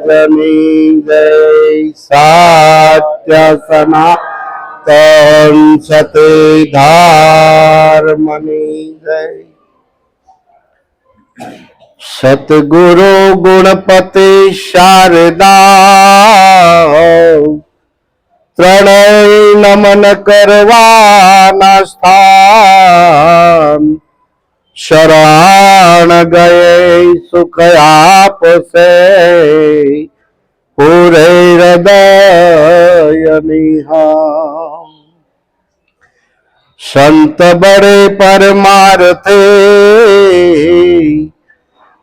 महाराजनी जय। सत्य सनातन सत्य धर्मनी जय। सतगुरु गुणपति शारदा त्रणय नमन करवाना स्थान। शरण गए सुख आप से पूरे हृदय निहार। संत बड़े परमार्थे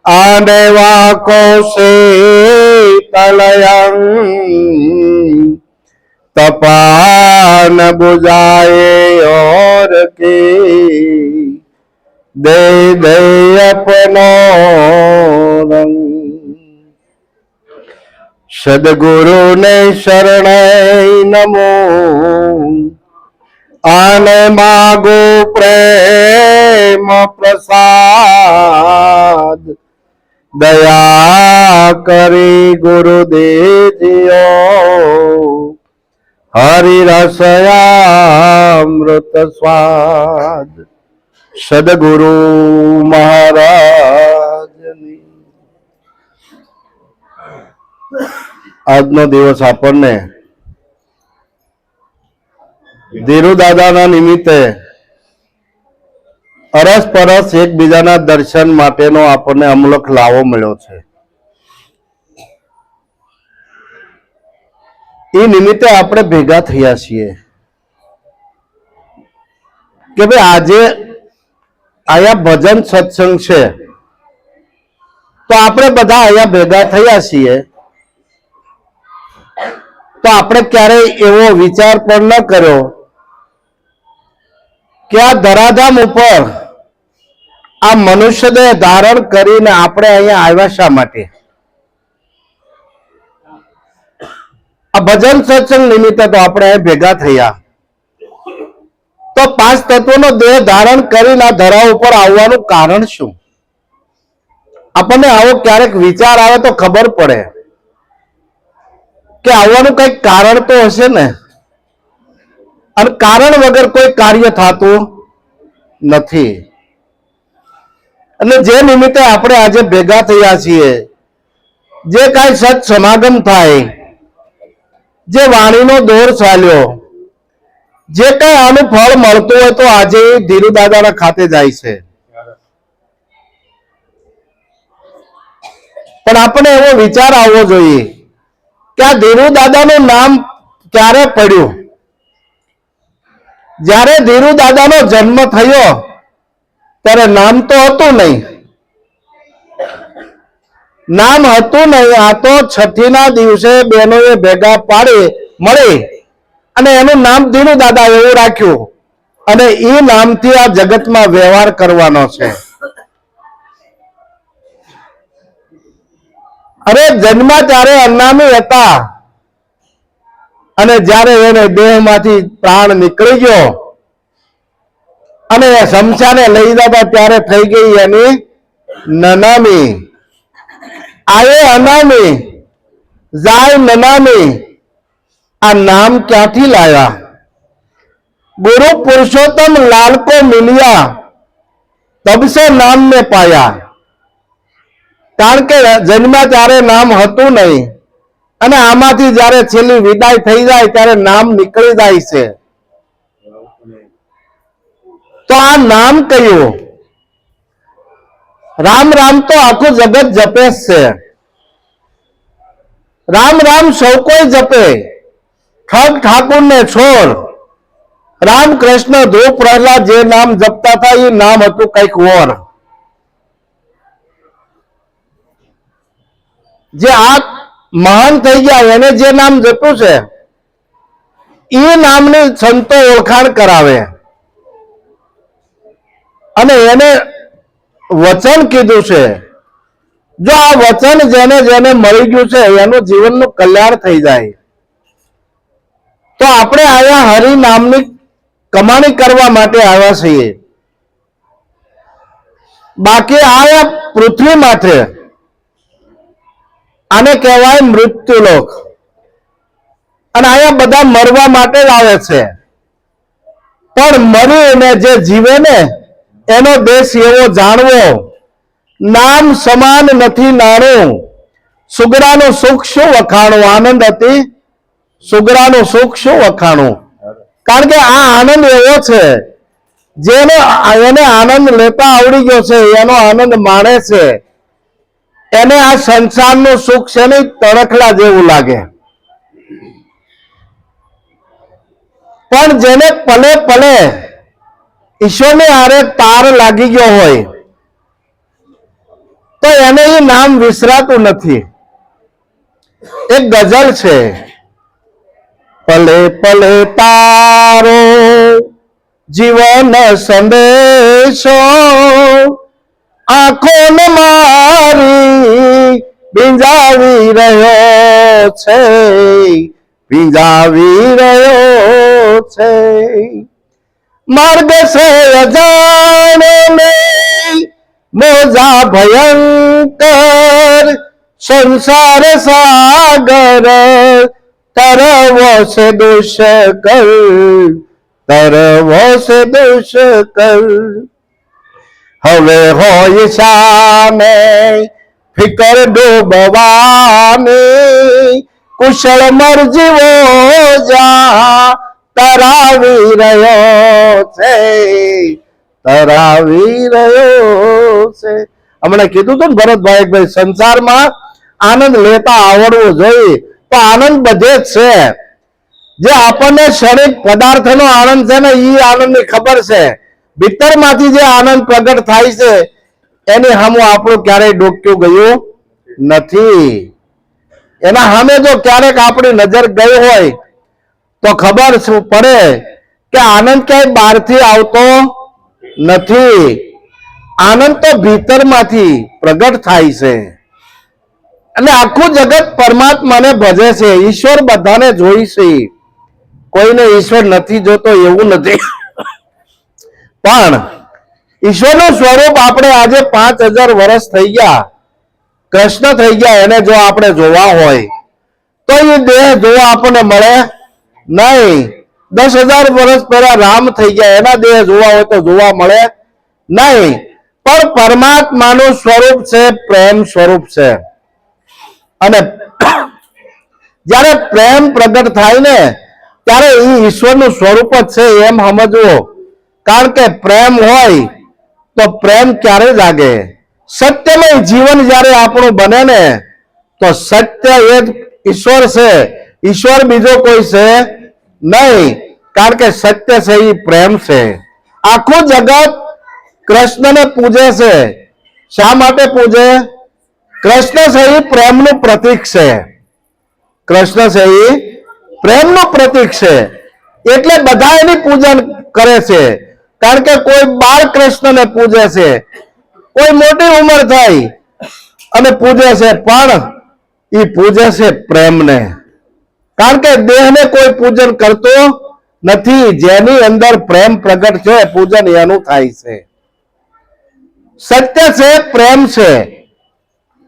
आने वाको से तलयं। तपान बुझाए और के दे दे अपनो रंग। सदगुरु ने शरण नमो आने मागो प्रेम प्रसाद। दया करे गुरुदेव जियो हरि रसयामृत स्वाद। सदगुरु महाराजनी। આજનો દિવસ આપણને ધીરુ દાદાના નિમિત્તે અરસપરસ એકબીજાના દર્શન માટેનો આપણને અમૂલક લાવો મળ્યો છે। એ નિમિત્તે આપણે ભેગા થયા છીએ કે ભાઈ આજે આયા ભજન સત્સંગ છે તો આપણે બધા આયા ભેગા થયા છીએ તો આપણે ક્યારે એવો વિચાર પણ ન કર્યો કે આ ધરાધામ ઉપર આ મનુષ્ય દેહ ધારણ કરીને આપણે અહીંયા આવ્યા શા માટે? આ ભજન સત્સંગ નિમિત્તે તો આપણે ભેગા થયા તો પાંચ તત્વોનો દેહ ધારણ કરીને આ ધરા ઉપર આવવાનું કારણ શું? આપણને આવો ક્યારેક વિચાર આવે તો ખબર પડે કે આવવાનું કઈક કારણ તો હશે ને। અને કારણ વગર કોઈ કાર્ય થતું નથી। એટલે જે નિમિત્તે આપણે આજે ભેગા થયા છીએ, જે કાંઈ સત સમાગમ થાય, જે વાણીનો દોર ચાલ્યો, જે કઈ આનું ફળ મળતું હોય તો આજે ધીરુ દાદાના ખાતે જાય છે। પણ આપણે એવો વિચાર આવવો જોઈએ કે આ ધીરુ દાદાનું નામ ક્યારે પડ્યું? જ્યારે ધીરુ દાદાનો જન્મ થયો ત્યારે નામ તો હતું નહીં। નામ હતું નહીં। આ તો છઠ્ઠીના દિવસે બહેનોએ ભેગા પાડી મળી અને એનું નામ ધીરુ દાદા એવું રાખ્યું અને એ નામથી આ જગતમાં વ્યવહાર કરવાનો છે। અરે જન્મા ત્યારે અનામી હતા અને જ્યારે એને દેહમાંથી પ્રાણ નીકળી ગયો અને શમશાને લઈ જતા ત્યારે થઈ ગઈ એની નનામી। આયે અનામી જાય નનામી। આ નામ ક્યાંથી લાયા? गुरु पुरुषोत्तम लाल को मिलिया तब से नाम में पाया। कारण के जन्मा त्यारे नाम हतुं नहीं અને આમાંથી જ્યારે છેલ્લી વિદાય થઈ જાય ત્યારે નામ નીકળી જાય છે। તો આ નામ કયું? રામ રામ તો આખું જગત જપે છે। રામ રામ સૌ કોઈ જપે, ઠગ ઠાકુર ને છોડ। રામ કૃષ્ણ ધ્રુવ પ્રહલાદ જે નામ જપતા હતા એ નામ હતું કઈક ઓર। જે આ મહાન થઈ ગયા એને જે નામ જપ્યું છે એ નામની સંતો ઓળખાણ કરાવે અને એને વચન કીધું છે। જો આ વચન જેને જેને મળી ગયું છે એનું જીવનનું કલ્યાણ થઈ જાય। તો આપણે આયા હરિ નામની કમાણી કરવા માટે આવ્યા છીએ। બાકી આ પૃથ્વી માટે આને કહેવાય મૃત્યુલોક. અને અહીંયા બધા મરવા માટે જ આવે છે, પણ મરીને જે જીવે ને એનો દેશ એવો જાણવો. નામ સમાન નથી નાણું, સુગરાનું સુખ શું વખાણું. આનંદ હતી સુગરાનું સુખ શું વખાણું. કારણ કે આ આનંદ એવો છે જેનો એને આનંદ લેતા આવડી ગયો છે, એનો આનંદ માણે છે. એને આ સંસારનું સુખ છે ને તણખલા જેવું લાગે. પણ જેને પલે પલે ઈશ્વરની હારે તાર લાગી ગયો હોય તો એને એ નામ વિસરાતું નથી. એક ગઝલ છે, પલે પલે તારો જીવન સંદેશો, આંખોને મારી ભીંજાવી રહ્યો છે, ભીંજાવી રહ્યો છે. માર્ગ છે અજાણે ને મોજા ભયંકર, સંસાર સાગર તરવો છે દુષ્કર, તરવો છે દુષ્કર. હવે હોય સામે ફિકર ડૂબવાની, કુશળ મરજીવો જા તરાવી રહ્યો છે, તરાવી રહ્યો છે. હમણાં કીધું હતું ને ભરતભાઈ, ભાઈ સંસારમાં આનંદ લેતા આવડવું જોઈએ. તો આનંદ બધે જ છે. જે આપણને ક્ષણિક પદાર્થનો આનંદ છે ને એ આનંદની ખબર છે. ભીતરમાંથી જે આનંદ પ્રગટ થાય છે એની સામે આપણું ક્યારેય ડોક્યું ગયું નથી. એના સામે જો ક્યારેક આપણી નજર ગઈ હોય તો ખબર પડે કે આનંદ ક્યાંય બહારથી આવતો નથી. આનંદ તો ભીતરમાંથી પ્રગટ થાય છે. અને આખું જગત પરમાત્માને ભજે છે. ઈશ્વર બધાને જોઈ છે, કોઈને ઈશ્વર નથી જોતો એવું નથી. પણ ઈશ્વરનું સ્વરૂપ આપણે આજે 5000 વર્ષ થઈ ગયા, કૃષ્ણ થઈ ગયા, એને જો આપણે જોવા હોય તો એ દેહ જોવા આપણને મળે નહીં. 10,000 વર્ષ પહેલા રામ થઈ ગયા, એના દેહ જોવા હોય તો જોવા મળે નહીં. પણ પરમાત્માનું સ્વરૂપ છે પ્રેમ સ્વરૂપ છે. અને જ્યારે પ્રેમ પ્રગટ થાય ને ત્યારે એ ઈશ્વરનું સ્વરૂપ જ છે એમ સમજવું. કારણ કે પ્રેમ હોય તો પ્રેમ ક્યારે જાગે. સત્યમય જીવન જ્યારે આપણું બને ને તો સત્ય એ જ ઈશ્વર છે, ઈશ્વર બીજો કોઈ છે નહીં. કારણ કે સત્ય છે એ પ્રેમ છે. આખું જગત કૃષ્ણને પૂજે છે. શા માટે પૂજે? કૃષ્ણ છે એ પ્રેમનું પ્રતીક છે. કૃષ્ણ છે એ પ્રેમનું પ્રતીક છે. એટલે બધા એની પૂજન કરે છે. કારણ કે કોઈ બાળ કૃષ્ણને પૂજે છે, કોઈ મોટી ઉંમર થાય અને પૂજે છે, પણ એ પૂજે છે પ્રેમને. કારણ કે દેહને કોઈ પૂજન કરતો નથી. જેની અંદર પ્રેમ પ્રગટ છે પૂજન એનું થાય છે. સત્ય છે, પ્રેમ છે.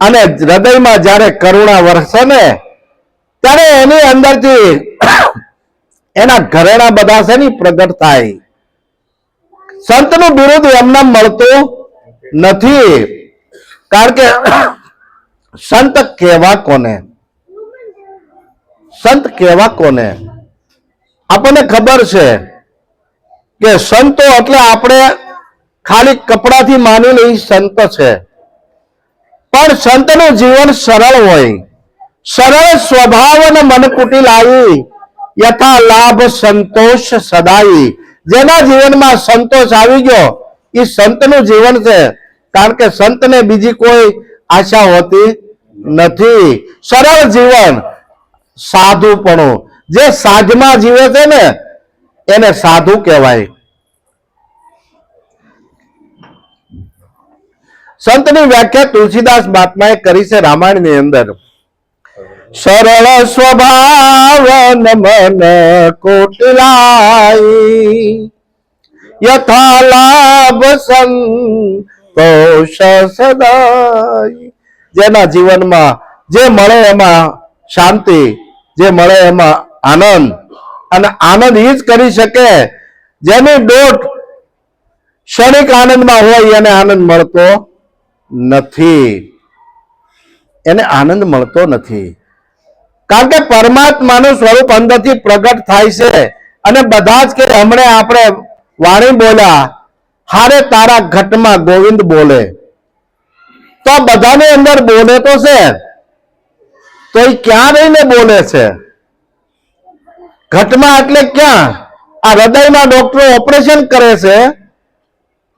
અને હૃદયમાં જ્યારે કરુણા વરસે ને ત્યારે એની અંદરથી એના ઘરેણા બધા છે ને પ્રગટ થાય. સંતનું બિરુદ એમને મળતું નથી. કારણ કે સંત કેવા કોને, સંત કેવા કોને? આપણને ખબર છે કે સંતો એટલે આપણે ખાલી કપડાથી માની લઈ સંત છે. પણ સંતનું જીવન સરળ હોય, સરળ સ્વભાવ અને મન કુટિલ આવી, યથા લાભ સંતોષ સદાઈ. જેના જીવનમાં સંતોષ આવી ગયો એ સંતનું જીવન છે. કારણ કે સંતને બીજી કોઈ આશા હોતી નથી. સરળ જીવન, સાધુપણું. જે સાધમાં જીવે છે ને એને સાધુ કહેવાય. સંતની વ્યાખ્યા તુલસીદાસ મહાત્માએ કરી છે રામાયણની અંદર. સરળ સ્વભાવ મન કોટિલાઈ, યથા લાભ સંતોષ સદાઈ. જેના જીવનમાં જે મળે એમાં શાંતિ, જે મળે એમાં આનંદ, અને આનંદ એ જ કરી શકે જેની દોટ ક્ષણિક આનંદમાં હોય એને આનંદ મળતો નથી, એને આનંદ મળતો નથી. કારણ કે પરમાત્માનું સ્વરૂપ અંદરથી પ્રગટ થાય છે, અને બધા જ કે હમણે આપણે વાણી બોલ્યા, હારે તારા ઘટમાં ગોવિંદ બોલે, તો બધાની અંદર બોલે તો છે, તો એ ક્યાં રહીને બોલે છે? ઘટમાં એટલે ક્યાં? આ હૃદયમાં ડોક્ટરો ઓપરેશન કરે છે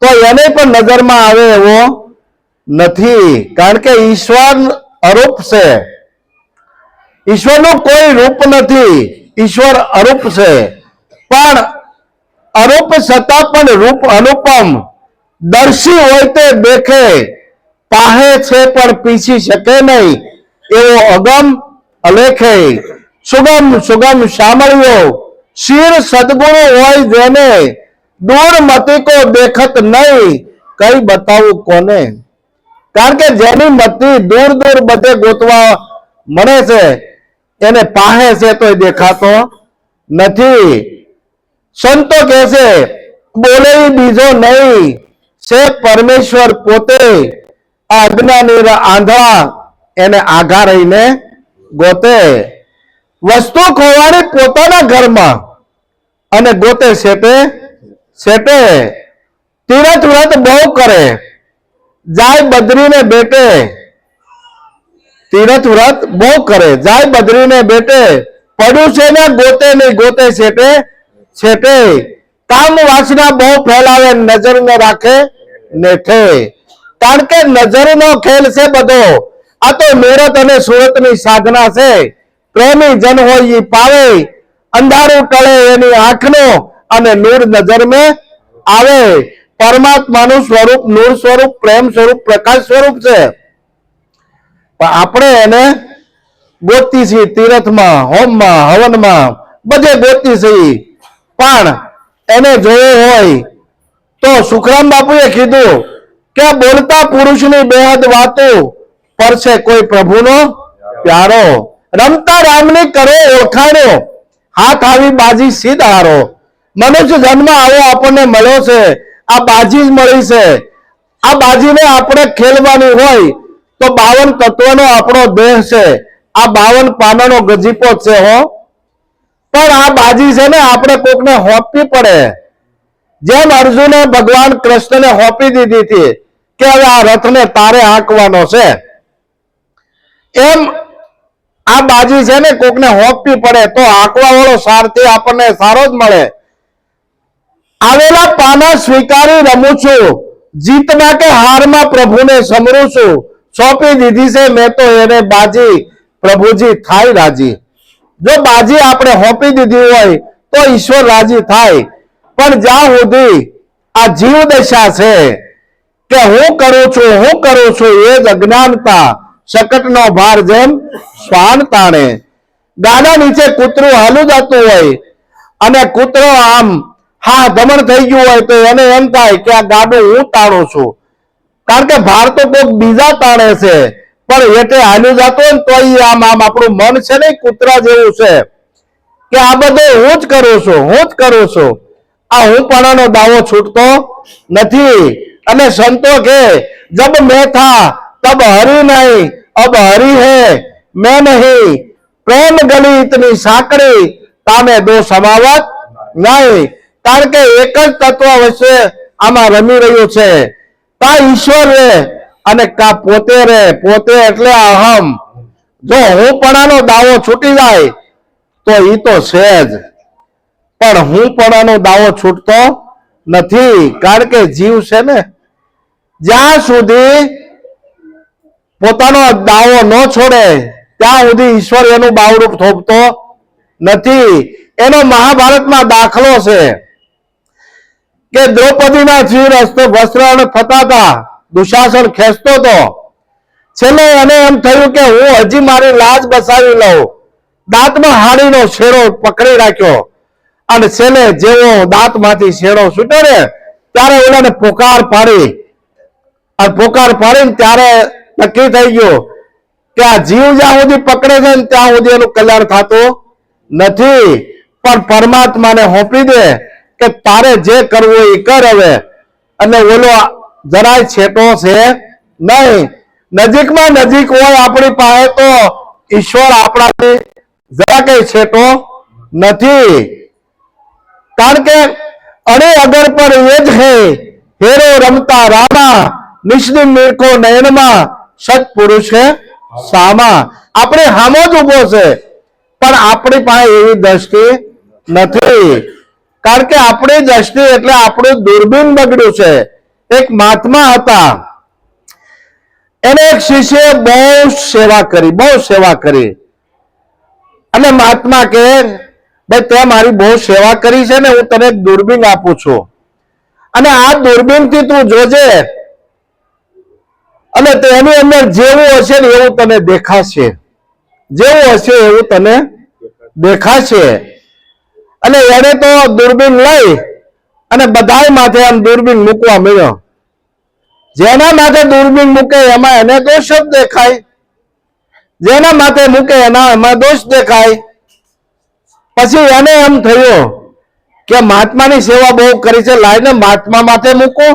તો એને પણ નજરમાં આવે એવો નથી, કારણ કે ઈશ્વર અરૂપ છે. ઈશ્વરનું કોઈ રૂપ નથી, ઈશ્વર અરૂપ છે, પણ અરૂપ છતાં પણ રૂપ અનુપમ, દર્શી હોય તે દેખે, પાહે છે પણ પીછી શકે નહીં, એવો અગમ અલેખે, સુગમ સુગમ શામળિયો, શિર સદગુરુ હોય જેને, દૂર મતિ કો દેખત નહીં, કઈ બતાવું કોને? કારણ કે જેની મતિ દૂર દૂર બધે ગોતવા મળે છે એને પાહે છે તો દેખાતો નથી. સંતો કહે છે બોલે બીજો નહીં, છે પરમેશ્વર પોતે, આ અજ્ઞાની આંધળા એને આઘા રહીને ગોતે. વસ્તુ ખોવાની પોતાના ઘરમાં અને ગોતે સેટે સેટે. તીરથ વ્રત બહુ કરે, જાય બદ્રીને બેટે, તીરથ વ્રત બહુ કરે, જાય બદ્રીને બેટે, પડ્યું છે ને ગોતે નહીં, ગોતે સેટે સેટે. કામ વાસના બહુ ફેલાવે, નજર ન રાખે નેઠે. કારણ કે નજરનો ખેલ છે બધો. આ તો મેરત અને સુરતની સાધના છે. પ્રેમી જન હોય એ પાવે, અંધારું ટળે એની આંખનો, અને નૂર નજર મેં આવે. પરમાત્માનું સ્વરૂપ નૂર સ્વરૂપ, પ્રેમ સ્વરૂપ, પ્રકાશ સ્વરૂપ છે, પણ આપણે એને ગોતી છીએ તીરથમાં, હોમમાં, હવનમાં, બધે ગોતી છીએ. પણ એને જોયો હોય તો સુખરામ બાપુએ કીધું કે બોલતા પુરુષની બેહદ વાતો, પરસે કોઈ પ્રભુનો પ્યારો, રમતા રામની કરો ઓળખાણો, હાથ આવી બાજી સીધ હારો. મનુષ્ય જન્મ આવો આપણને મળ્યો છે, આ બાજી જ મળી છે. આ બાજીને આપણે ખેલવાની હોય તો 52 તત્વનો આપણો દેહ છે, આ 52 પાનાનો ગજીપો છે હો. પણ આ બાજી છે ને આપણે કોકને હોપવી પડે. જેમ અર્જુને ભગવાન કૃષ્ણને હોપી દીધી હતી કે હવે આ રથને તારે હાંકવાનો છે, એમ આ બાજી છે ને કોકને હોપવી પડે તો હાંકવા વાળો સારથી આપણને સારો જ મળે. આવેલા પાના સ્વીકારી રમું છું, જીતમાં કે હારમાં પ્રભુને સમરું છું, સોંપી દીધી છે મેં તો એને બાજી, પ્રભુજી થાય રાજી. જો બાજી આપણે હોપી દીધી હોય તો ઈશ્વર રાજી થાય. પણ જ્યાં સુધી આ જીવ દશા છે કે હું કરું છું એ જ અજ્ઞાનતા, શકટનો ભાર જેમ શ્વાન તાણે. ગાડા નીચે કૂતરું હાલું જતું હોય અને કૂતરો આમ હા દમણ થઈ ગયું હોય તો એને એમ થાય કે આ ગાડું હું તાણું છું, કારણ કે ભાર તો કોઈક બીજા તાણે છે. પણ એટલે હાલ્યું જતું હોય ને તો આમ આમ આપણું મન છે ને કૂતરા જેવું છે કે આ બધું હું જ કરું છું. આ હું પણાનો દાવો છૂટતો નથી. અને સંતો કે જબ મેં થા તબ હરી નહીં, અબ હરી હે મેં નહીં, પ્રેમ ગલી ઇતની સાંકડી, તામે દો સમાવત નહીં. કારણ કે એક જ તત્વ વચ્ચે આમાં રમી રહ્યું છે. કા ઈશ્વર રે અને કા પોતે રે. પોતે એટલે અહમ. જો હું પણાનો દાવો છૂટી જાય તો ઈ તો છે જ, પણ હું પણાનો દાવો છૂટતો નથી. કારણ કે જીવ છે ને જ્યાં સુધી પોતાનો દાવો ન છોડે ત્યાં સુધી ઈશ્વર એનું બાવડું થોપતો નથી. એનો મહાભારતમાં દાખલો છે કે દ્રૌપદીના ચીર વસ્ત્ર થતા હતા, દુશાસન ખેંચતો હતો. છેલ્લે એને એમ થયું કે હું હજી મારી લાજ બસાવી લઉં. દાંતમાં હાડીનો છેડો પકડી રાખ્યો અને છેલ્લે જેવો દાંતમાંથી છેડો છૂટ્યો ને ત્યારે ઓલાને પોકાર પાડીને ત્યારે નક્કી થઈ ગયું કે આ જીવ જ્યાં સુધી પકડે છે ને ત્યાં સુધી એનું કલ્યાણ થતું નથી, પણ પરમાત્માને સોંપી દે કે તારે જે કરવું એ કર હવે, અને ઓલો જરાય છેટો છે નહીં. નજીકમાં નજીક હોય આપણી પાસે તો ઈશ્વર આપણાથી જરા કઈ છેટો નથી. કારણ કે અરે અગર પર એ જ હે હેરો રમતા રામા, નિષ્દિન નિરખો નયનમાં, સત્પુરુષ હે સામા. આપણે હામો જ ઉભો છે, પણ આપણી પાસે એવી દ્રષ્ટિ નથી. કારણ કે આપણી દ્રષ્ટિ એટલે આપણું દૂરબીન બગડ્યું છે. એક મહાત્મા હતા, એને એક શિષ્ય બહુ સેવા કરી, અને મહાત્મા કે ભાઈ તે મારી બહુ સેવા કરી છે ને, હું તને એક દૂરબીન આપું છું, અને આ દૂરબીન થી તું જોજે, અને તેની અંદર જેવું હશે ને એવું તને દેખાશે, જેવું હશે એવું તને દેખાશે. અને એને તો દૂરબીન લઈ અને બધાય માથે આમ દૂરબીન મૂકવા મળ્યો. જેના માથે દૂરબીન મૂકે એમાં એને દોષ જ દેખાય, જેના માથે મૂકે એમાં દોષ દેખાય. પછી એને એમ થયું કે મહાત્માની સેવા બહુ કરી છે, લાઈને મહાત્મા માથે મૂકું.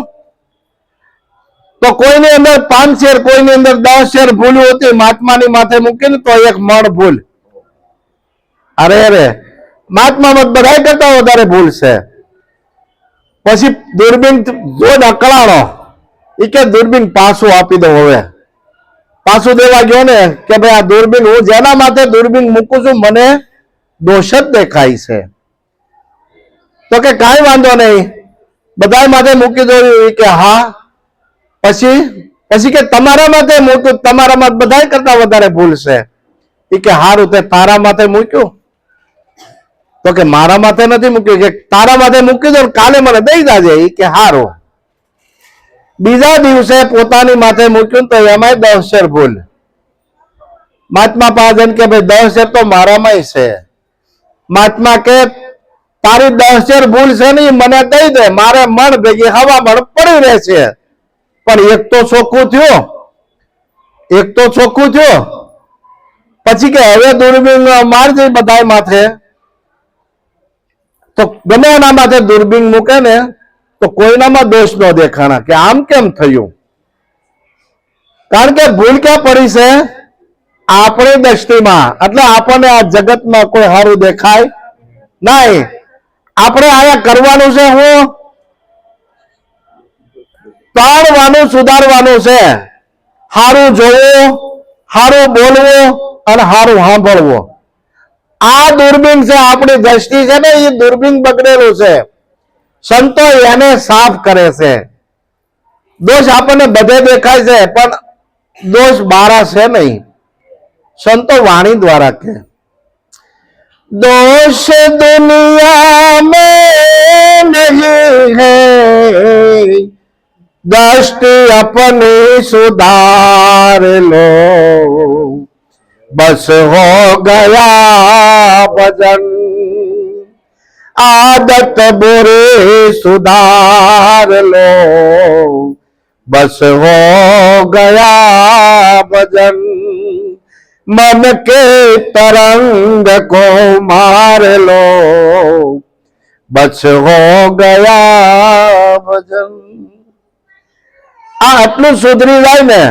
તો કોઈની અંદર 5 શેર, કોઈની અંદર 10 શેર ભૂલ હતી, મહાત્માની માથે મૂકીને તો 1 મણ ભૂલ. અરે મહાત્મામાં બધા કરતા વધારે ભૂલ છે. પછી દૂરબીન જો અકળાણો, એ કે દૂરબીન પાછું આપી દો. હવે પાછું દેવા ગયો ને કે ભાઈ આ દૂરબીન હું જેના માથે દૂરબીન મૂકું છું મને દોષ જ દેખાય છે. તો કે કાંઈ વાંધો નહીં, બધા માથે મૂકી દો. કે હા. પછી કે તમારા માથે મૂક્યું, તમારામાં બધા કરતા વધારે ભૂલ છે. એ કે હારું, તે તારા માથે મૂક્યું? તો કે મારા માથે નથી મૂક્યું. કે તારા માથે મૂકી દો, કાલે મને દઈ જાજે. એ કે હારું. બીજા દિવસે પોતાની માથે મૂક્યું તો એમાંય 10 શેર ભૂલ. મહાત્મા પાસે કે ભાઈ 10 શેર તો મારામાંય છે. મહાત્મા કે તારી 10 શેર ભૂલ છે ને મને દઈ દે, મારે મણ ભેગી હવા મણ પડી રહેશે. પણ એક તો ચોખ્ખું થયું. પછી કે હવે દૂરબીન મારજે બધા માથે. તો ગમે એના માથે દૂરબીન મૂકે ને તો કોઈનામાં દોષ ન દેખાણા કે આમ કેમ થયું. કારણ કે ભૂલ ક્યાં પડી છે? આપણી દ્રષ્ટિમાં. એટલે આપણને આ જગતમાં કોઈ સારું દેખાય નહીં. આપણે આયા કરવાનું છે હું તાળવાનું, સુધારવાનું છે. સારું જોવું, સારું બોલવું અને સારું સાંભળવું. આ દૂરબીન છે, આપણી દ્રષ્ટિ છે ને, એ દૂરબીન બગડેલું છે. સંતો એને સાફ કરે છે. દોષ આપણને બધે દેખાય છે, પણ દોષ બારા છે નહીં. સંતો વાણી દ્વારા કે दोष दुनिया में नहीं है, दृष्टि अपनी सुधार लो, बस हो गया भजन, आदत बुरी सुधार लो, बस हो गया भजन, मन के तरंग को मार लो, बस हो गया भजन. આ આટલું સુધરી જાય ને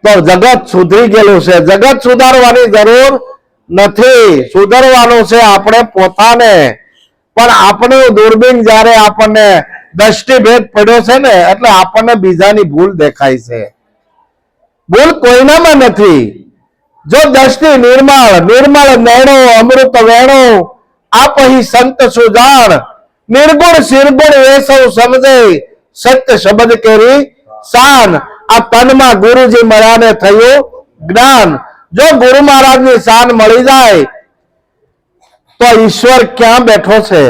તો જગત સુધરી ગયેલું છે. જગત સુધારવાની જરૂર નથી. સુધારવાનું છે આપણે પોતાને. પણ આપણું દૂરબીન જ્યારે આપણને દ્રષ્ટિભેદ પડ્યો છે ને, એટલે આપણને બીજાની ભૂલ દેખાય છે. ભૂલ કોઈનામાં નથી. જો દ્રષ્ટિ નિર્મળ, નિર્મળ નૈણો અમૃત વેણો, આપહી સંત સુજાણ, નિર્ગુણ શિરગુણ એ સૌ સમજે, સત્ય શબ્દ કેરી શાન. આ તનમાં ગુરુજી મળ્યાને થયું જ્ઞાન. જો ગુરુ મહારાજની શાન મળી જાય તો ઈશ્વર ક્યાં બેઠો છે,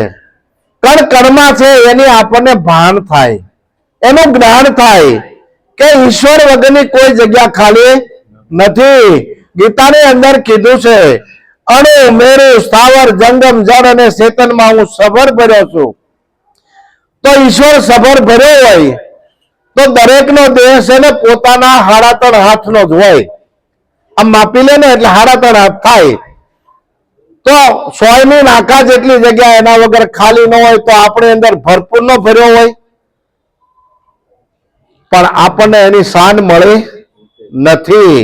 કણ કણમાં છે એની આપણને ભાન થાય, એનું જ્ઞાન થાય કે ઈશ્વર વગરની કોઈ જગ્યા ખાલી નથી. ગીતાની અંદર કીધું છે, અણુ મેરુ સ્થાવર જંગમ જળ અને ચેતનમાં હું સભર ભર્યો છું. તો ઈશ્વર સભર ભર્યો હોય તો દરેકનો દેહ છે ને પોતાના 3.5 હાથનો જ હોય. આમ માપી લે ને એટલે 3.5 હાથ થાય. તો 100 ની નાકા જેટલી જગ્યા એના વગર ખાલી ન હોય તો આપણે અંદર ભરપૂર નો ભર્યો હોય, પણ આપણને એની શાન મળી નથી.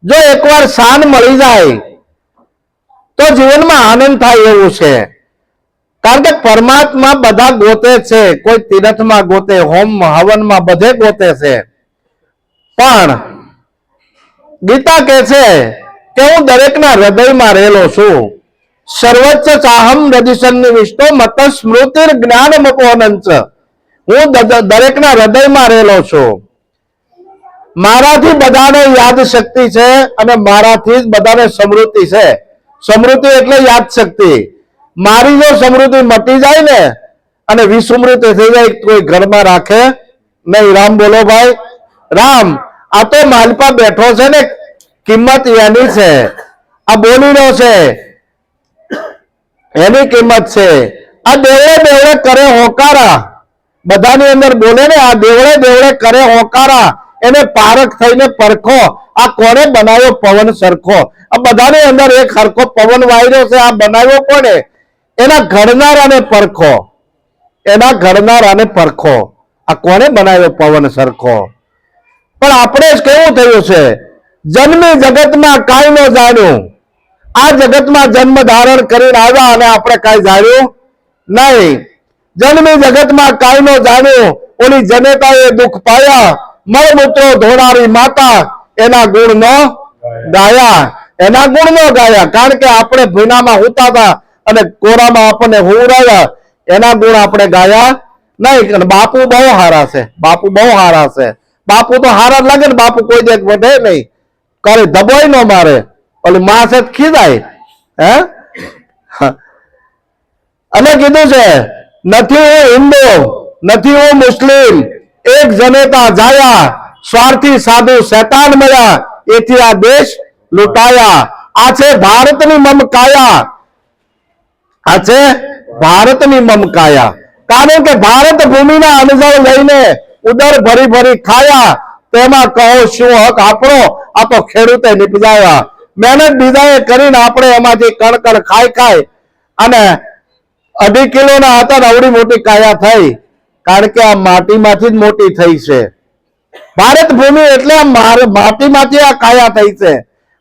જો એકવાર શાન મળી જાય તો જીવનમાં આનંદ થાય એવું છે. કારણ કે પરમાત્મા બધા ગોતે છે, કોઈ તીરથમાં ગોતે, હોમ હવનમાં બધે ગોતે છે, પણ ગીતા કહે છે કે હું દરેકના હૃદયમાં રહેલો છું. સર્વોચ્ચ ચાહમ રજિસન્નિ વિષ્ટો મત સ્મૃતિર જ્ઞાન મપોનંચ. હું દરેકના હૃદયમાં રહેલો છું. મારાથી બધાને યાદ શક્તિ છે અને મારાથી જ બધાને સમૃદ્ધિ છે. સમૃદ્ધિ એટલે યાદ શક્તિ. મારી જો સમૃદ્ધિ મટી જાય ને અને વિસ્મૃતિ થઈ જાય, કોઈ ઘરમાં રાખે નહીં. રામ બોલો ભાઈ, રામ. આ તો માલપા બેઠો છે ને, કિંમત એની છે. આ બોલીનો છે, એની કિંમત છે. આ દેવળે દેવળે કરે હોકારા, બધાની અંદર બોલે ને, આ દેવળે દેવળે કરે હોકારા, એને પારખ થઈને પરખો, આ કોને બનાવ્યો પવન સરખો. આ બધાની અંદર એક સરખો પવન વાયરો છે, આ બનાવ્યો કોને? એના ઘડનારાને પરખો, એના ઘડનારાને પરખો, આ કોને બનાવ્યો પવન સરખો. પણ આપણે જ કેવું થયું છે, જન્મી જગતમાં કાંઈ ન જાણ્યું. આ જગતમાં જન્મ ધારણ કરીને આવ્યા અને આપણે કાંઈ જાણ્યું નહીં. જન્મી જગતમાં કાંઈ ન જાણ્યું, ઓલી જનેતાએ દુઃખ પાયા, મળમૂત્રો ધોનારી માતા, એના ગુણ નો ગાયા, એના ગુણ નો ગાયા. કારણ કે આપણે ભીનામાં હુતા હતા અને કોરામાં આપણને હુવરાયા, એના ગુણ આપણે ગાયા નહીં. બાપુ બહુ હારા છે, બાપુ બહુ હારા છે. બાપુ તો હારા લાગે ને, બાપુ કોઈ દેખ વધે નહીં, કરે દબોય ન મારે, ઓલી માં છે ખીજાય. હે અને કીધું છે, નથી હું હિન્દુ, નથી હું મુસ્લિમ, એક જનેતા જાયા, સ્વાર્થી સાધુ શૈતાન મળ્યા, એથી આ દેશ લૂંટાયા. આ છે ભારતની મમકાયા, આ છે ભારતની મમકાયા. કારણ કે ભારત ભૂમિના અનુભવ લઈને ઉદર ભરી ભરી ખાયા, તેમાં કહો શું હક આપણો, આ તો ખેડૂતે નિપજાયા. મહેનત બીજાએ કરીને આપણે એમાંથી કણકણ ખાઈ ખાઈ અને 2.5 કિલોના હતા, અવડી મોટી કાયા થઈ. કારણ કે આ માટીમાંથી જ મોટી થઈ છે. ભારત ભૂમિ એટલે માટીમાંથી આ કાયા થઈ છે.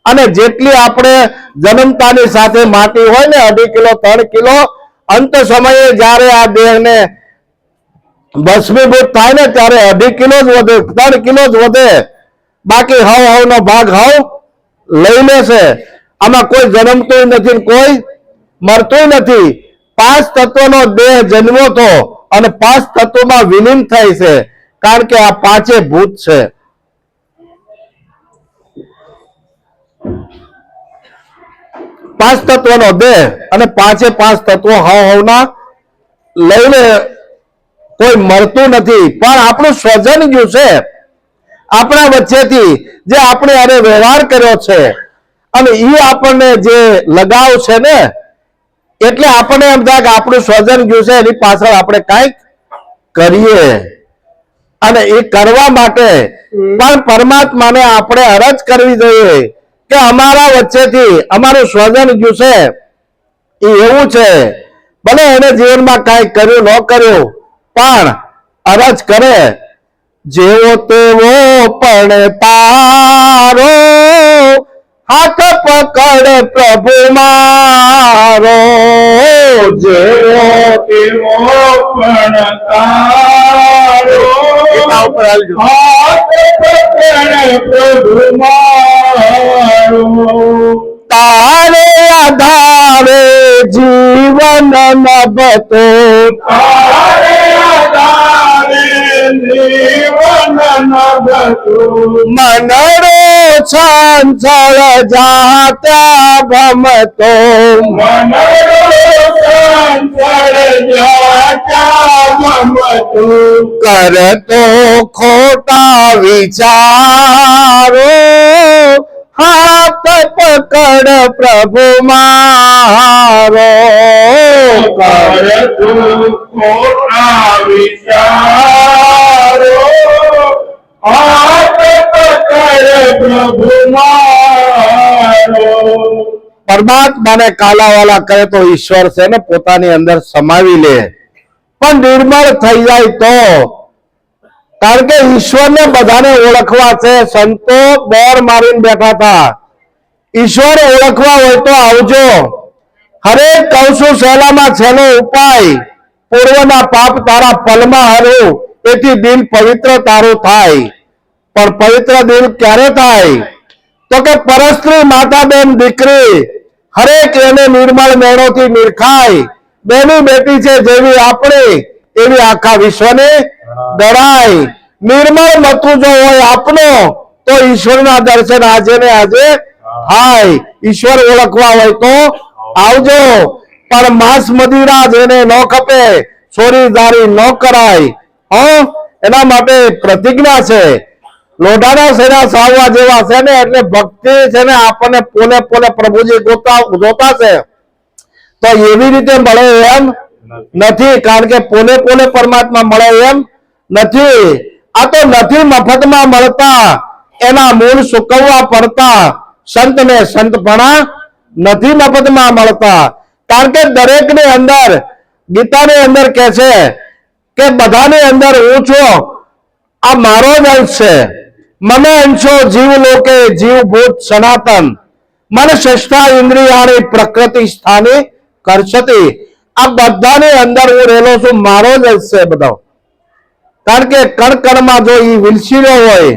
અને જેટલી આપણે જન્મતાની સાથે માટી હોય ને, 2.5 કિલો 3 કિલો, અંત સમયે જ્યારે આ દેહને ભસ્મીભૂત થાય ને ત્યારે 2.5 કિલો જ વધે, 3 કિલો જ વધે. બાકી હવનો ભાગ લઈ લેશે. આમાં કોઈ જન્મતું નથી, કોઈ મરતું નથી. 5 તત્વનો દેહ જન્મો તો અને 5 તત્વોમાં વિલીન થાય છે. કારણ કે આ 5 ભૂત છે. પાંચ તત્વનો દેહ અને 5 તત્વો હવના લઈને કોઈ મરતું નથી. પણ આપણું સ્વજન ગયું છે, આપણા વચ્ચેથી જે આપણે અરે વ્યવહાર કર્યો છે અને એ આપણને જે લગાવ છે ને, એટલે આપણને એમ થાય કે આપણું સ્વજન ગયું છે, એની પાછળ આપણે કાંઈક કરીએ. અને એ કરવા માટે પણ પરમાત્માને આપણે અરજ કરવી જોઈએ કે અમારા વચ્ચેથી અમારું સ્વજન ગયું છે, એ એવું છે, ભલે એને જીવનમાં કાંઈ કર્યું ન કર્યું, પણ અરજ કરે, જેવો તેવો પણ તારો હાથ પકડ પ્રભુ મારો, જેવો તેવો પણ તારો હાથ પકડ પ્રભુ મારો, તારે આધારે જીવન નભતો, તારે આધારે જીવન નભતું, મનડો છંછળ જાત્યા ભમતો, મનડો સંસાર જાતા મમતું, કરતો ખોટા વિચારો, હાથ પકડ પ્રભુ મારો, કરતું ખોટા વિચારો, હાથ કરે પ્રભુ મારો. પરમાત્માને કાલાવાલા કરે તો ઈશ્વર છે ને પોતાની અંદર સમાવી લે, પણ નિર્મળ થઈ જાય તો, કારણ કે ઈશ્વરને બધાને ઓળખવા છે. સંતો બોર મારીને બેઠા હતા, ઈશ્વર ઓળખવા હોય તો આવજો. હરેક કહું છું સહેલામાં સહેલો ઉપાય, પૂર્વના પાપ તારા પલમાં હરું, એથી દિલ પવિત્ર તારું થાય. પણ પવિત્ર દિલ ક્યારે થાય? તો કે પરસ્ત્રી માતા બેન દીકરી હરેક એને નિર્મળ મેળોથી નિરખાય. બેની બેટી છે જેવી આપણી, એવી આખા વિશ્વને ડરાય. નિર્મળ મતું જો હોય આપનો, તો ઈશ્વરના દર્શન આજે ને આજે થાય. ઈશ્વર ઓળખવા હોય તો આવજો. પણ માંસ મદિરા જેને ન ખપે, ચોરી દારી ન કરાય. એના માટે પ્રતિજ્ઞા છે. લોઢાના સેના સાવવા જેવા છે ને, એટલે ભક્તિ છે ને આપણને પોલે પોલે પ્રભુજી જોતા છે, તો એવી રીતે મળે એમ નથી. કારણ કે પોલે પોલે પરમાત્મા મળે એમ નથી. આ તો નથી મફતમાં મળતા, એના મૂળ સુકવવા પડતા. સંતને સંતપણા નથી મફતમાં મળતા. કારણ કે દરેકની અંદર, ગીતાની અંદર કહે છે કે બધાની અંદર હું છું, આ મારો જ અંશ છે. મને અંશો જીવ લોકે જીવ ભૂત સનાતન, મન શ્રેષ્ઠા ઇન્દ્રિયાણી પ્રકૃતિ સ્થાને કરશતી. આ બધાની અંદર હું રહેલો છું, મારો જ અંશ છે બધો. કારણ કે કણ કણમાં જો એ વિલસીલો હોય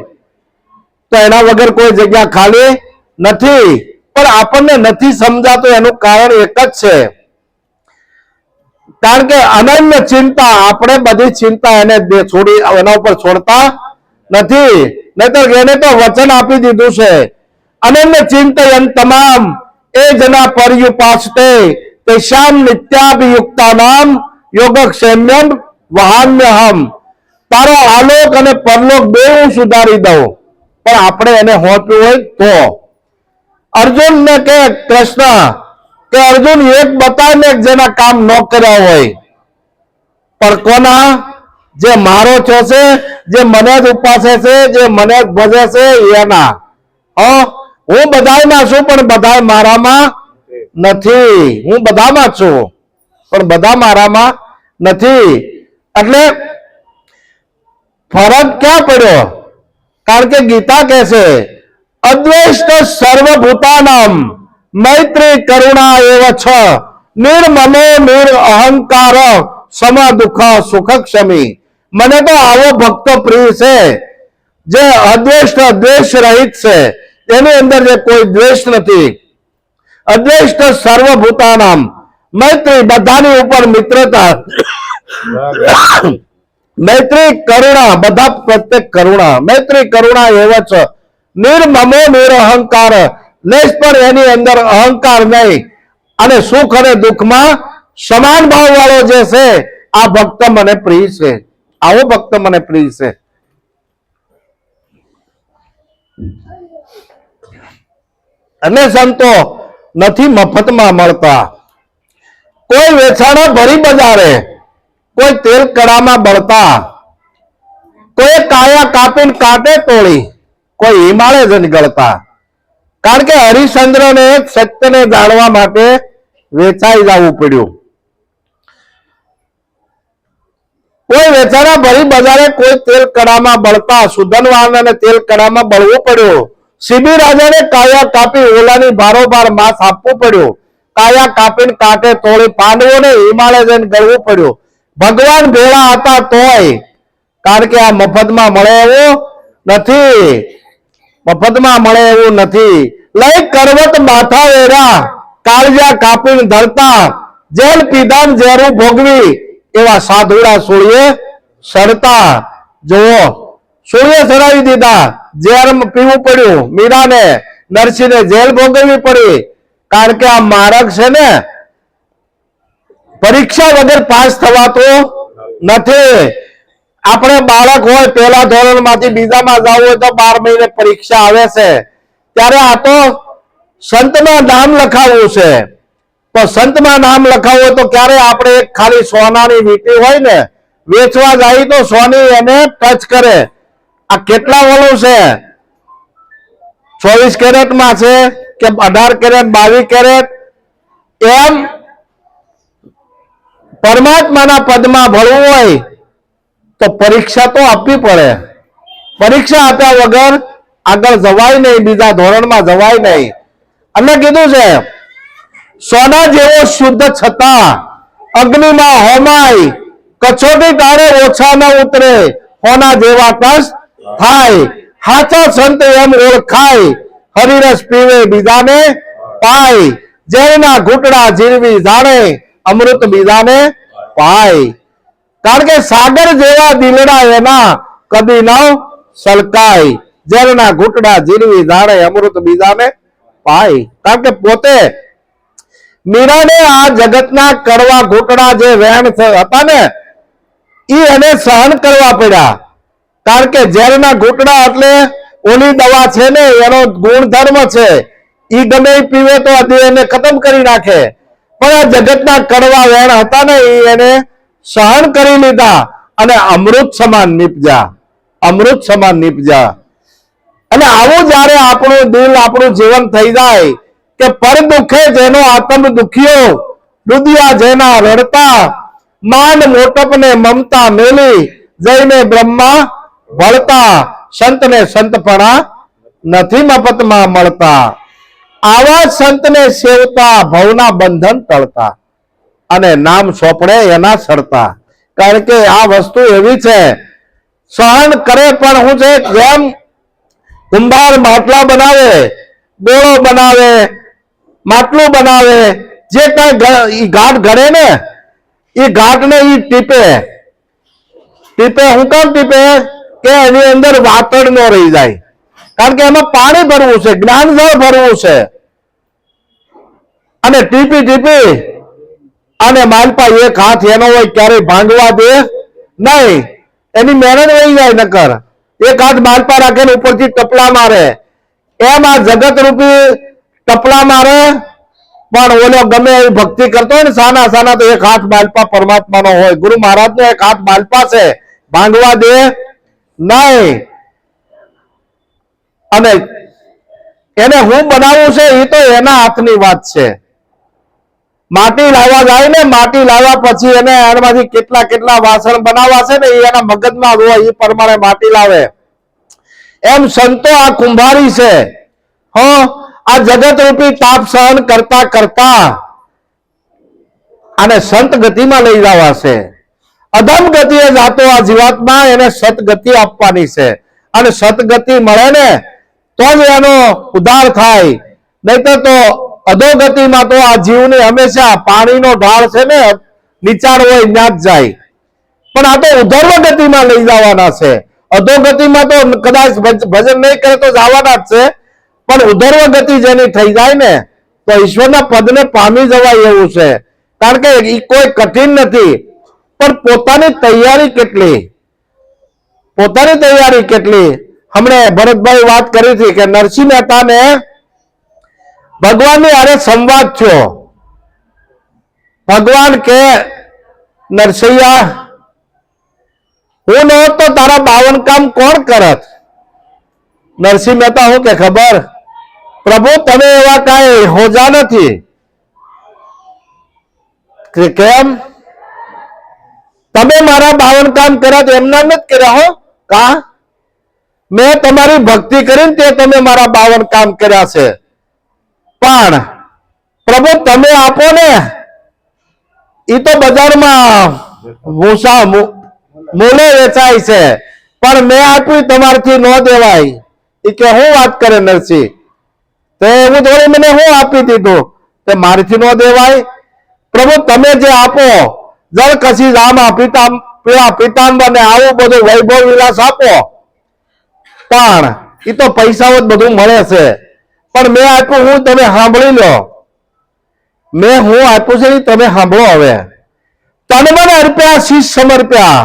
તો એના વગર કોઈ જગ્યા ખાલી નથી. પણ આપણને નથી સમજાતું એનું કારણ એક જ છે, કારણ કે અનન્ય ચિંતા, આપણે બધી ચિંતા એને છોડી, એના ઉપર છોડતા નથી. નહીતર એને તો વચન આપી દીધું છે, અનન્ય ચિંતયન તમામ એ જના પર્યુપાસતે તેષામ નિત્યાભિયુક્તા નામ યોગક્ષેમ્યમ વહામ્યહમ. તારો આલોક અને પરલોક બે હું સુધારી દઉં, પણ આપણે એને હોપ્યું હોય તો. અર્જુન ને કે કૃષ્ણ કે અર્જુન એક બતાવીને જેના કામ ન કર્યા હોય, પણ કોના? જે મારો છો છે, જે મને જ ઉપાસે છે, જે મને જ ભજે છે એના. હું બધામાં છું પણ બધા મારામાં નથી. હું બધામાં છું પણ બધા મારામાં નથી. એટલે ફરક ક્યાં પડ્યો? કારણ કે ગીતા કહે છે અદ્વેષ્ટ સર્વભૂતાનામ મૈત્રી કરુણા એવ છ નિર્મમો નિર અહંકાર સમ દુઃખ સુખ ક્ષમી. મને તો આવો ભક્ત પ્રિય છે જે અદ્વેષ્ટ દ્વેષ રહિત છે, એની અંદર જે કોઈ દ્વેષ નથી. અદ્વેષ્ટ સર્વભૂતાનામ મૈત્રી, બધાની ઉપર મિત્રતા, મૈત્રી કરુણા, બધા પ્રત્યેક કરુણા, મૈત્રી કરુણા એવ છ નિર્મમો નિર અહંકાર, લેશ પણ એની અંદર અહંકાર નહીં, અને સુખ અને દુઃખમાં સમાન ભાવ વાળો જે છે, આ ભક્ત મને પ્રિય છે. આવો ભક્ત મને પ્રિય છે. અને સંતો નથી મફતમાં મળતા. કોઈ વેચાણા ભરી બજારે, કોઈ તેલ કડામાં બળતા, કોઈ કાયા કાપીને કાંટે તોડી, કોઈ હિમાલય જન ગળતા. કારણ કે હરિશ્ચંદ્રને સત્યને જાણવા માટે વેચાઈ જવું પડ્યું. કોઈ વેચાણા ભરી બજારે, કોઈ તેલ કડામાં બળતા, સુધનવાળાને તેલ કડામાં બળવું પડ્યું. શિબી રાજાને કાયા કાપી ઓલાની બારોબાર માંસ આપવું પડ્યું. કાયા કાપીને કાંટે તોડી પાંડવોને હિમાલય જઈને ગળવું પડ્યું. ભગવાન ભેળા હતા તોય, કારણ કે આ મફતમાં મળે એવું નથી. મફતમાં મળે એવું નથી. લઈ કરવત માથા વેરા, કાળજા કાપીને ધરતા, જેલ પીધાન ઝેરું ભોગવી, એવા સાધુડા સોળીએ સડતા. જુઓ, સોળીએ સડાવી દીધા, ઝેર પીવું પડ્યું મીરાને, નરસિંહને જેલ ભોગવવી પડી. કારણ કે આ માર્ગ છે ને, પરીક્ષા વગર પાસ થવાતો નથી. આપણે બાળક હોય, પહેલા ધોરણમાંથી બીજામાં જવું હોય તો 12 મહિને પરીક્ષા આવે છે. ત્યારે આ તો સંતમાં નામ લખાવવું છે. તો સંતમાં નામ લખાવવું હોય તો ક્યારે આપણે એક ખાલી સોનાની વીંટી હોય ને, વેચવા જાય તો સોની એને ટચ કરે. આ કેટલા વાળું છે? 24 કેરેટમાં છે કે 18 કેરેટ 22 કેરેટ, એમ પરમાત્માના પદમાં ભળવું હોય તો પરીક્ષા તો આપવી પડે. પરીક્ષા આપ્યા વગર આગળ જવાય નહીં, બીજા ધોરણમાં જવાય નહીં. અને કીધું છે સોના જેવો શુદ્ધ છતાં અગ્નિમાં હોમાય, કચોટી તારે ઓછા ન ઉતરે, હોના જેવા કષ્ટ થાય. હાચા સંત એમ ઓળખાય, હરિરસ પીવે બીજાને પાય. ઝેરના ઘૂંટડા ઝીરવી જાણે, અમૃત બીજાને પાય. કારણ કે સાગર જેવા દિલડા એના કદી ન સલકાય. ઝેરના ઘૂંટડા ઝીરવી જાણે, અમૃત બીજાને પાય. કારણ કે પોતે મીરાને આ જગતના કડવા ઘૂંટડા જે વહેણ હતા ને એ એને સહન કરવા પડ્યા. કારણ કે ઝેરના ઘૂંટડા એટલે ઓલી દવા છે ને, એનો ગુણધર્મ છે, ઈ ગમે એ પીવે તો એને ખતમ કરી નાખે. પણ આ જગતના કડવા વહેણ હતા ને એ એને સહન કરી લીધા અને અમૃત સમાન નીપજ્યા, અમૃત સમાન નીપજ્યા. અને આવું જયારે આપણું દિલ, આપણું જીવન થઈ જાય કે પર દુખે જેનો આત્મ દુખ્યો, રુદિયા જેના રડતા, માંડ મોટપ ને મમતા મેલી, જઈને બ્રહ્મા વળતા, સંતને સંતપણા નથી મફતમાં મળતા. આવા સંતને સેવતા, ભવના બંધન ટળતા, અને નામ સોંપડે એના સરતા. કારણ કે આ વસ્તુ એવી છે, સહન કરે પણ હું છે, જેમ કુંભાર માટલા બનાવે, ડોળો બનાવે, માટલું બનાવે, જે કઈ ઘાટ ઘડે ને એ ઘાટ ને એ ટીપે ટીપે. હું કામ ટીપે કે એની અંદર વાતડ ન રહી જાય. કારણ કે એમાં પાણી ભરવું છે, જ્ઞાન જળ ભરવું છે. અને ટીપી ટીપી અને માલપા એક હાથ એનો હોય, ક્યારેય ભાંગવા દે નહીં. એની મહેનત વહી જાય. નકર એક હાથ માલપા રાખે ને ઉપરથી ટપલા મારે. એમ આ જગત રૂપી ટપલા મારે, પણ ઓલો ગમે એવી ભક્તિ કરતો હોય ને સાના સાના, તો એક હાથ માલપા પરમાત્માનો હોય. ગુરુ મહારાજ નો એક હાથ માલપા છે, ભાંગવા દે નહીં. અને એને હું બનાવું છે એ તો એના હાથની વાત છે. માટી લાવવા જાય ને, માટી લાવ્યા પછી એને એમાંથી કેટલા કેટલા વાસણ બનાવવા છે ને એ એના મગજમાં હોય, એ પ્રમાણે માટી લાવે. એમ સંતો આ કુંભારી છે. આ જગત રૂપી તાપ સહન કરતા કરતા અને સંત ગતિમાં લઈ જવા છે. અધમ ગતિએ જાતો આ જીવાત્મા, એને સતગતિ આપવાની છે. અને સતગતિ મળે ને તો જ એનો ઉદ્ધાર થાય. નહીતર તો અધોગતિમાં તો આ જીવને હંમેશા પાણીનો ઢાળ છે ને, નીચાણ હોય ત્યાં જ જાય. પણ આ તો ઉધર્વ ગતિમાં લઈ જવાના છે. અધોગતિમાં તો કદાચ ભજન નહીં કરે તો જવાના જ છે, પણ ઉધર્વ ગતિ જેની થઈ જાય ને તો ઈશ્વરના પદને પામી જવાય એવું છે. કારણ કે એ કોઈ કઠિન નથી, પણ પોતાની તૈયારી કેટલી, પોતાની તૈયારી કેટલી. હમણે ભરતભાઈ વાત કરી હતી કે નરસિંહ મહેતાને ભગવાનની હારે સંવાદ થયો. ભગવાન કે નરસૈયા, હું ન હોત તો તારા 52 કામ કોણ કરત? નરસિંહ મહેતા હું કે ખબર, પ્રભુ તમે એવા કાંઈ હોજા નથી. કેમ? તમે મારા 52 કામ કર્યા એમના નથી કર્યા હો. કા? મેં તમારી ભક્તિ કરીને તે તમે મારા 52 કામ કર્યા છે. પણ પ્રભુ તમે આપો ને એ તો બજારમાં ભૂસા મૂલે વેચાય છે, પણ મેં આપ્યું તમારથી ન દેવાય. એ કે હું વાત કરે નરસિંહ, તે એવું થોડી મને હું આપી દીધું તે મારીથી ન દેવાય? પ્રભુ તમે જે આપો, જળ કશી રામા પિતાંબર ને આવું બધું વૈભવ વિલાસ આપો, પણ એ તો પૈસાઓ જ બધું મળે છે. પણ મેં આપ્યું હું, તમે સાંભળી લો. મેં હું આપ્યું છે તમે સાંભળો. હવે તન મન અર્પ્યા શીશ સમર્પ્યા,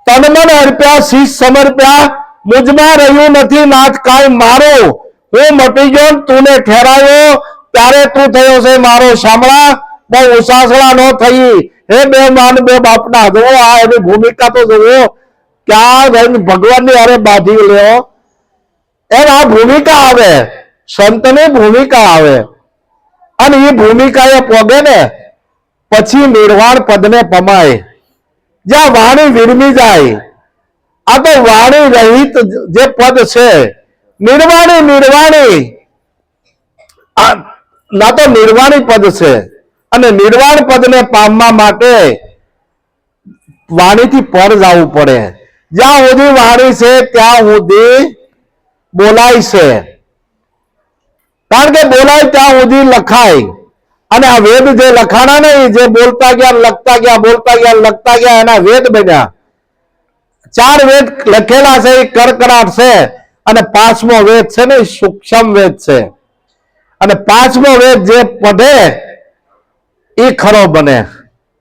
તન મન અર્પ્યા શીશ સમર્પ્યા, મુજમાં રહ્યું નથી નાથ કાંઈ મારું. હું મટી ગયો તુને ઠેરાયો, ત્યારે તું થયો છે મારો શામળા. બહુ ઉસાસળા ન થઈ. હે બે માન બે બાપના, જુઓ આ એની ભૂમિકા તો જુઓ. ક્યાં ભગવાનની હારે બાંધી લેવો. એમ આ ભૂમિકા આવે, સંતની ભૂમિકા આવે, અને એ ભૂમિકા એ પોગે ને પછી નિર્વાણ પદને પમાય, જ્યાં વાણી વિરમી જાય. આ તો વાણી રહિત જે પદ છે, નિર્વાણી ના તો નિર્વાણી પદ છે, અને નિર્વાણ પદને પામવા માટે વાણીથી પર જવું પડે. જ્યાં સુધી વાણી છે ત્યાં સુધી બોલાય છે, કારણ કે બોલાય ત્યાં સુધી લખાય. અને આ વેદ જે લખાણા નહીં, જે બોલતા ગયા લખતા ગયા, બોલતા ગયા લખતા ગયા, એના વેદ બન્યા. 4 વેદ લખેલા છે એ કર્કરાટ છે, અને 5મો વેદ છે ને એ સૂક્ષ્મ વેદ છે. અને 5મો વેદ જે પઢે એ ખરો બને,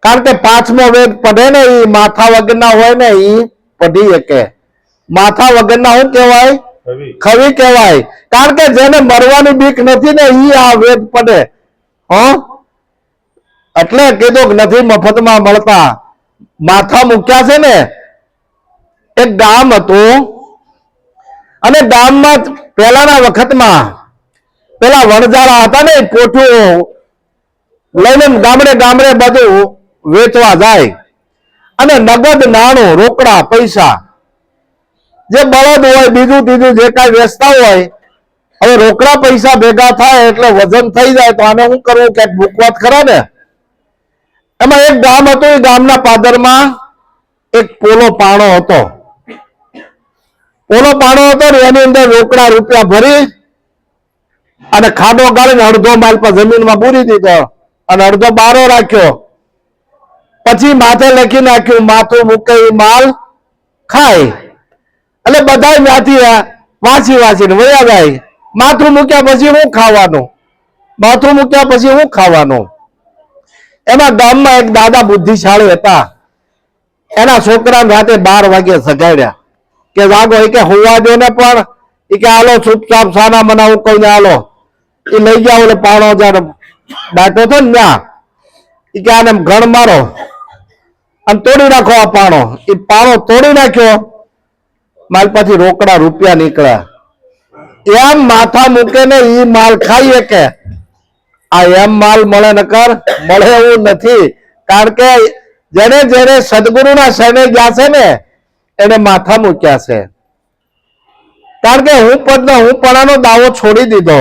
કારણ કે 5મો વેદ પઢે ને એ માથા વગરના હોય ને એ પઢી શકે. માથા વગરના શું કહેવાય? ખવી કહેવાય. કારણ કે જેને મરવાની બીક નથી ને એ આ વેદ પઢે. એટલે કીધું નથી મફતમાં મળતા. માથા મૂક્યા છે ને. એક ગામ હતું, અને ગામમાં પહેલાના વખતમાં પેલા વણજારા હતા ને, પોઠું લઈને ગામડે ગામડે બધું વેચવા જાય, અને નગદ નાણું, રોકડા પૈસા, જે બળદ હોય બીજું ત્રીજું જે કાંઈ વેચતા હોય, હવે રોકડા પૈસા ભેગા થાય એટલે વજન થઈ જાય, તો આને શું કરવું, ક્યાંક ભૂકવાત ખરા ને. એમાં એક ગામ હતું, એ ગામના પાદરમાં એક પોલો પાણો હતો. પોલો પાણો હતો ને એની અંદર રોકડા રૂપિયા ભરી અને ખાડો ગાળીને અડધો માલ પર જમીનમાં પૂરી દીધો, અને અડધો બારો રાખ્યો. પછી માથે લખી નાખ્યું, માથું મૂકે એ માલ ખાય. એટલે બધા ત્યાંથી વાંચીને વયા જાય. માથું મૂક્યા પછી હું ખાવાનું, માથું મૂક્યા પછી હું ખાવાનું. એમાં ગામમાં એક દાદા બુદ્ધિશાળી હતા. એના છોકરાને રાતે 12 વાગે સગાડ્યા કે જાગો, એ કે હોવા દો ને, પણ એ કે હાલો ચૂપચાપ સાના મના હું કહું ને હાલો. એ લઈ ગયા ઓલે પાણો જયારે દાટો હતો ને ત્યાં, એ કે આને ઘણ મારો અને તોડી નાખો આ પાણો. એ પાણો તોડી નાખ્યો, માલ પછી રોકડા રૂપિયા નીકળ્યા. એમ માથા મૂકે ને એ માલ ખાઈએ કે આ એમ માલ મળે નકર મળે એવું નથી. કારણ કે જેને જેને સદગુરુના શરણે ગયા છે ને એને માથા મૂક્યા છે. કારણ કે હું પણાનો દાવો છોડી દીધો.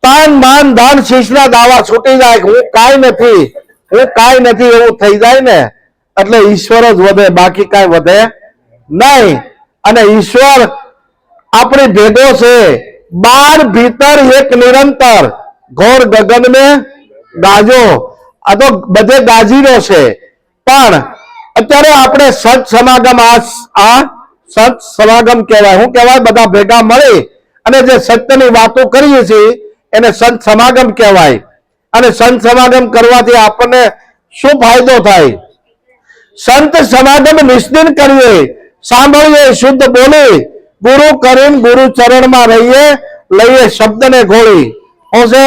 તાન માન ધન શીશના દાવા છૂટી જાય, હું કાંઈ નથી એવું થઈ જાય ને, એટલે ઈશ્વર જ વધે, બાકી કાંઈ વધે નહીં. અને ઈશ્વર આપણી ભેગો છે, બાર ભીતર એક નિરંતર, ઘોર ગગન में ગાજો. આ તો બધે ગાજીરો છે. પણ અત્યારે આપણે સત સમાગમ, આ સત સમાગમ કહેવાય. શું કહેવાય? બધા ભેગા મળી અને જે સત્યની વાતો કરીએ છીએ એને સંત સમાગમ કહેવાય. અને સંત સમાગમ કરવાથી આપણને શું ફાયદો થાય? સંત સમાગમ નિષ્દિન કરીએ, સાંભળીએ, શુદ્ધ બોલી, ગુરુ કરીને ગુરુ ચરણમાં રહીએ, લઈએ શબ્દને ઘોળી. શું છે?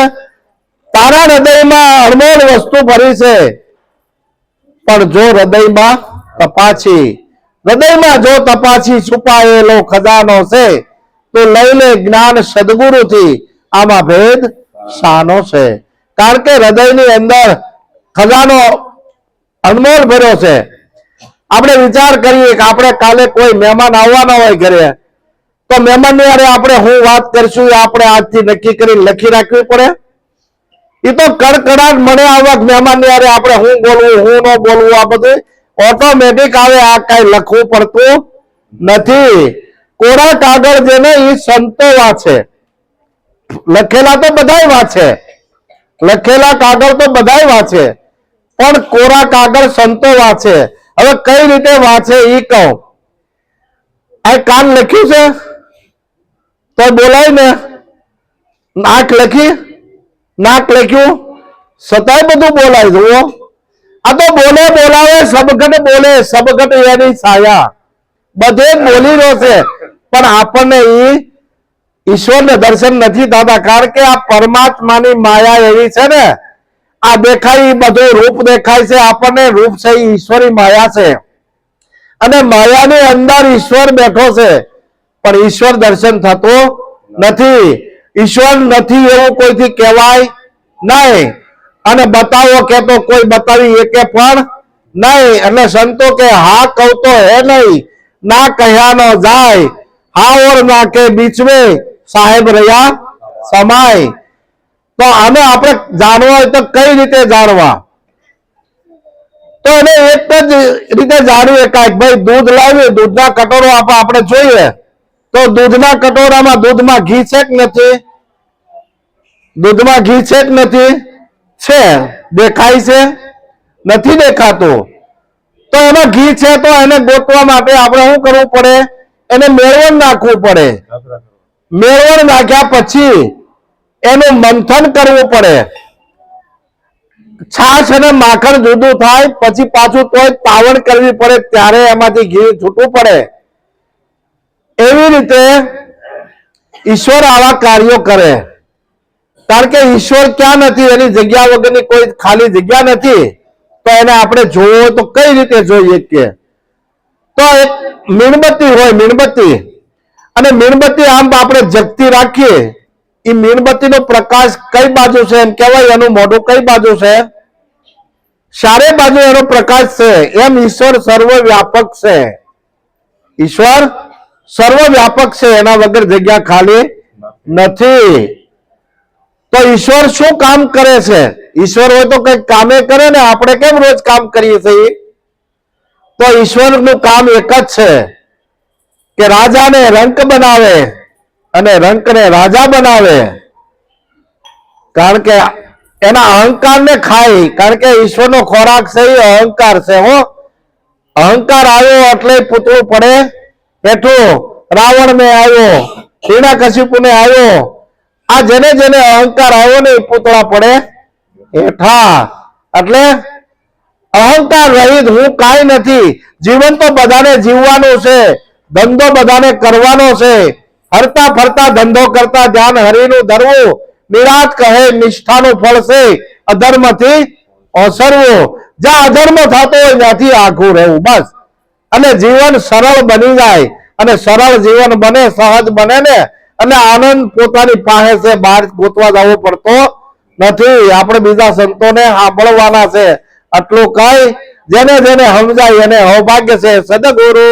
તારા હૃદયમાં અણમોલ વસ્તુ ભરી છે, પણ જો હૃદયમાં તપાછી છુપાયેલો ખજાનો છે, તો લઈ લે જ્ઞાન સદગુરુથી, આમાં ભેદ શાનો છે. કારણ કે હૃદયની અંદર ખજાનો અનમોલ ભર્યો છે. આપણે વિચાર કરીએ કે આપણે કાલે કોઈ મહેમાન આવવાના હોય ઘરે, તો મહેમાનની હારે આપણે હું વાત કરશું એ આપણે આજથી નક્કી કરીને લખી રાખવી પડે. એ તો કડકડાટ મને આવક મહેમાનની હારે આપણે હું બોલવું, હું ન બોલવું, આ બધું ઓટોમેટિક આવે. આ કઈ લખવું પડતું નથી. કોરા કાગળ જેને એ સંતો વાંચે, લખેલા તો બધાય વાંચે, લખેલા કાગળ તો બધાય વાંચે, પણ કોરા કાગળ સંતો વાંચે. હવે કઈ રીતે વાંચે એ કહું. આ કાન લખ્યું છે તો બોલાય ને, નાક લખ્યું છતાંય બધું બોલાય. જુઓ, આ તો બોલાવે સબગટ બોલે, સબગટ એની છાયા, બધે બોલી રહ્યો છે, પણ આપણને ઈશ્વરને દર્શન નથી થતા. કારણ કે આ પરમાત્માની માયા એવી છે ને, આ દેખાય બધું રૂપ દેખાય છે આપણને, રૂપ છે ઈશ્વરી માયા છે, અને માયાની અંદર ઈશ્વર બેઠો છે. પણ ઈશ્વર દર્શન થતું નથી. ઈશ્વર નથી એવું કોઈથી કહેવાય નહીં. અને બતાવો કે તો કોઈ બતાવી એકે પણ નહીં. એટલે સંતો કે હા કહું તો હે નહીં, ના કહ્યા ન જાય, હા ઓર ના કે બીચ में સાહેબ રહ્યા સમાય. તો આને આપણે જાણવા હોય તો કઈ રીતે જાણવા? તો એને એક જ રીતે જાણવું એકાએક. ભાઈ દૂધ લાવ્યું, દૂધના કટોરો આપણે જોઈએ તો દૂધના કટોરામાં દૂધમાં ઘી છે કે નથી? દૂધમાં ઘી છે કે નથી? છે. દેખાય છે? નથી દેખાતું. તો એમાં ઘી છે તો એને ગોતવા માટે આપણે શું કરવું પડે? એને મેળવણ નાખવું પડે. મેળવણ નાખ્યા પછી એનું મંથન કરવું પડે. છાશ અને માખણ જુદું થાય પછી પાછું તોય તાવણ કરવી પડે, ત્યારે એમાંથી ઘી છૂટવું પડે. એવી રીતે ઈશ્વર આવા કાર્યો કરે. કારણ કે ઈશ્વર ક્યાં નથી? એની જગ્યા વગરની કોઈ ખાલી જગ્યા નથી. તો એને આપણે જોવો તો કઈ રીતે જોઈએ કે? તો એક મીણબત્તી હોય, મીણબત્તી, અને મીણબત્તી આમ આપણે જગતી રાખીએ, એ મીણબત્તીનો પ્રકાશ કઈ બાજુ છે એમ કહેવાય, એનું મોઢું કઈ બાજુ છે? ચારે બાજુ એનો પ્રકાશ છે. એમ ઈશ્વર સર્વવ્યાપક છે. ઈશ્વર સર્વવ્યાપક છે, એના વગર જગ્યા ખાલી નથી. તો ઈશ્વર શું કામ કરે છે? ઈશ્વર હોય તો કઈ કામે કરે ને, આપણે કેમ રોજ કામ કરીએ છીએ? તો ઈશ્વરનું કામ એક જ છે કે રાજાને રંક બનાવે અને રંકને રાજા બનાવે. કારણ કે એના અહંકારને ખાય. કારણ કે ઈશ્વરનો ખોરાક છે એ અહંકાર છે. હો, અહંકાર આવ્યો એટલે પૂતળું પડે હેઠું. રાવણને આવ્યો, હિરણ્યકશિપુને આવ્યો. આ જેને જેને અહંકાર આવ્યો ને એ પૂતળા પડે હેઠા. એટલે અહંકાર રહિત હું કાંઈ નથી. જીવન તો બધાને જીવવાનું છે, ધંધો બધાને કરવાનો છે. હરતા ફરતા ધંધો કરતા ધ્યાન હરિનું ધરવું. નિરાત કહે નિષ્ઠાનું ફળ છે અધર્મથી ઓસરવું. જ્યાં અધર્મ થતો હોય ત્યાંથી આખું રહેવું, બસ. અને જીવન સરળ બની જાય. અને સરળ જીવન બને, સહજ બને ને, અને આનંદ પોતાની પાસે છે, બહાર ગોતવા જવો પડતો નથી. આપણે બીજા સંતોને સાંભળવાના છે. આટલું કઈ જેને જેને સમજાય એને સૌભાગ્ય છે. સદગુરુ